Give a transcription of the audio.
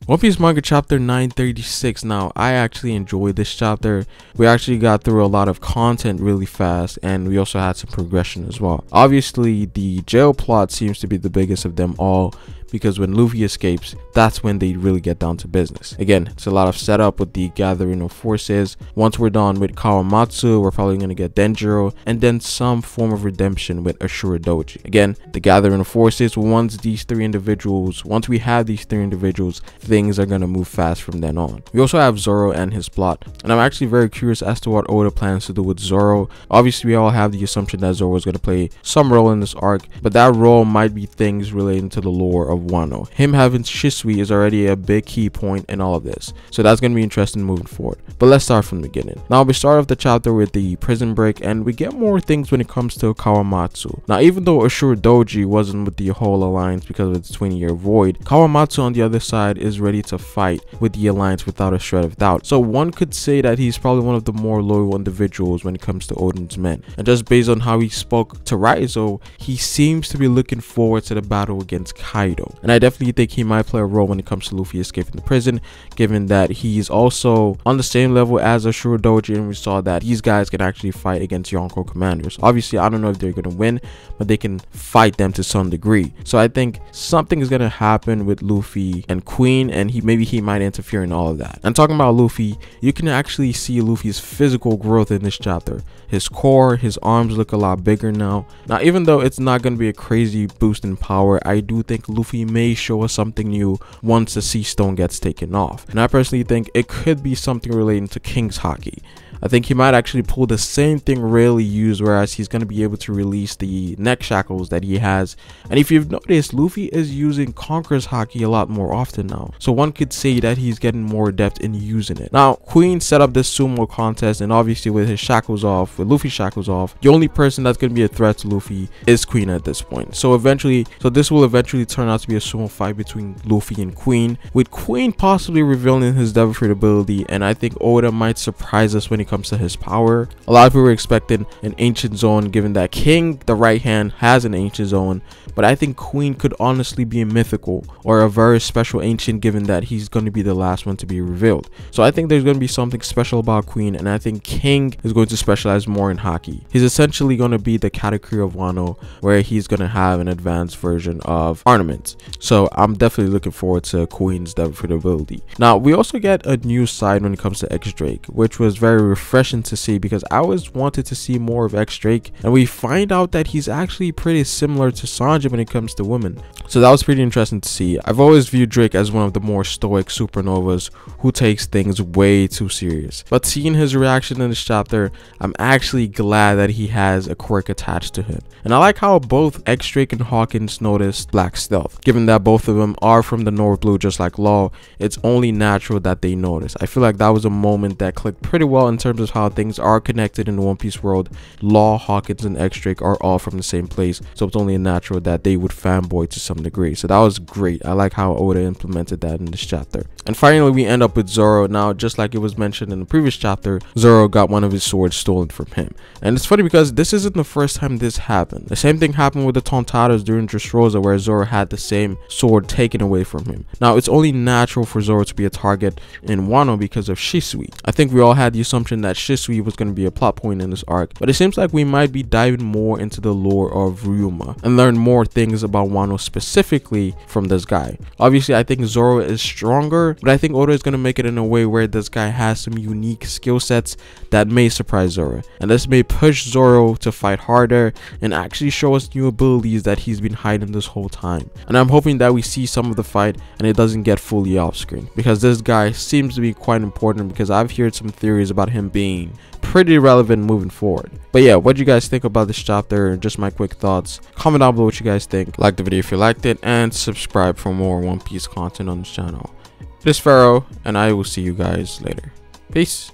One Piece Manga chapter 936. Now, I actually enjoyed this chapter. We actually got through a lot of content really fast, and we also had some progression as well. Obviously, the jail plot seems to be the biggest of them all, because when Luffy escapes, that's when they really get down to business. Again, it's a lot of setup with the gathering of forces. Once we're done with Kawamatsu, we're probably going to get Denjiro, and then some form of redemption with Ashura Doji. Again, the gathering of forces, once we have these three individuals, things are going to move fast from then on. We also have Zoro and his plot, and I'm actually very curious as to what Oda plans to do with Zoro. Obviously, we all have the assumption that Zoro is going to play some role in this arc, but that role might be things relating to the lore of Wano. Him having Shisui is already a big key point in all of this, so that's going to be interesting moving forward. But let's start from the beginning. Now, we start off the chapter with the prison break, and we get more things when it comes to Kawamatsu. Now, even though Ashura Doji wasn't with the whole alliance because of its 20-year void, Kawamatsu on the other side is ready to fight with the alliance without a shred of doubt. So one could say that he's probably one of the more loyal individuals when it comes to Oden's men, and just based on how he spoke to Raizo, he seems to be looking forward to the battle against Kaido. And I definitely think he might play a role when it comes to Luffy escaping the prison, given that he's also on the same level as Ashura Doji, and we saw that these guys can actually fight against Yonko commanders. Obviously, I don't know if they're going to win, but they can fight them to some degree. So I think something is going to happen with Luffy and Queen, and maybe he might interfere in all of that. And talking about Luffy, you can actually see Luffy's physical growth in this chapter. His core, his arms look a lot bigger now. Now, even though it's not going to be a crazy boost in power, I do think Luffy may show us something new once the Sea Stone gets taken off. And I personally think it could be something relating to King's Haki. I think he might actually pull the same thing Rayleigh used, whereas he's going to be able to release the neck shackles that he has. And if you've noticed, Luffy is using Conqueror's Haki a lot more often now. So one could say that he's getting more adept in using it. Now, Queen set up this sumo contest, and obviously with his shackles off, with Luffy's shackles off, the only person that's going to be a threat to Luffy is Queen at this point. So this will eventually turn out to be a sumo fight between Luffy and Queen, with Queen possibly revealing his Devil Fruit ability, and I think Oda might surprise us when it comes to his power. A lot of people were expecting an ancient zone, given that King, the right hand, has an ancient zone, but I think Queen could honestly be a mythical or a very special ancient, given that he's going to be the last one to be revealed. So I think there's going to be something special about Queen, and I think King is going to specialize more in Haki. He's essentially going to be the Katakuri of Wano, where he's going to have an advanced version of ornaments. So I'm definitely looking forward to Queen's Devil Fruit ability. Now, we also get a new side when it comes to X Drake, which was very refreshing to see, because I always wanted to see more of X Drake, and we find out that he's actually pretty similar to Sanji when it comes to women. So that was pretty interesting to see. I've always viewed Drake as one of the more stoic supernovas who takes things way too serious, but seeing his reaction in this chapter, I'm actually glad that he has a quirk attached to him. And I like how both X Drake and Hawkins noticed Black Stealth. Given that both of them are from the North Blue just like Law, it's only natural that they notice. I feel like that was a moment that clicked pretty well in terms of how things are connected in the One Piece world. Law, Hawkins, and X Drake are all from the same place, so it's only natural that they would fanboy to some degree. So that was great. I like how Oda implemented that in this chapter. And finally, we end up with Zoro. Now, just like it was mentioned in the previous chapter, Zoro got one of his swords stolen from him. And it's funny because this isn't the first time this happened. The same thing happened with the Tontados during Dressrosa, where Zoro had the same sword taken away from him. Now, it's only natural for Zoro to be a target in Wano because of Shisui. I think we all had the assumption that Shisui was going to be a plot point in this arc, but it seems like we might be diving more into the lore of Ryuma and learn more things about Wano specifically from this guy. Obviously, I think Zoro is stronger, but I think Oda is going to make it in a way where this guy has some unique skill sets that may surprise Zoro, and this may push Zoro to fight harder and actually show us new abilities that he's been hiding this whole time. And I'm hoping that we see some of the fight and it doesn't get fully off screen, because this guy seems to be quite important, because I've heard some theories about him being pretty relevant moving forward. But yeah, what do you guys think about this chapter? Just my quick thoughts. Comment down below what you guys think. Like the video if you liked it, and subscribe for more One Piece content on this channel. This is Pharaoh, and I will see you guys later. Peace.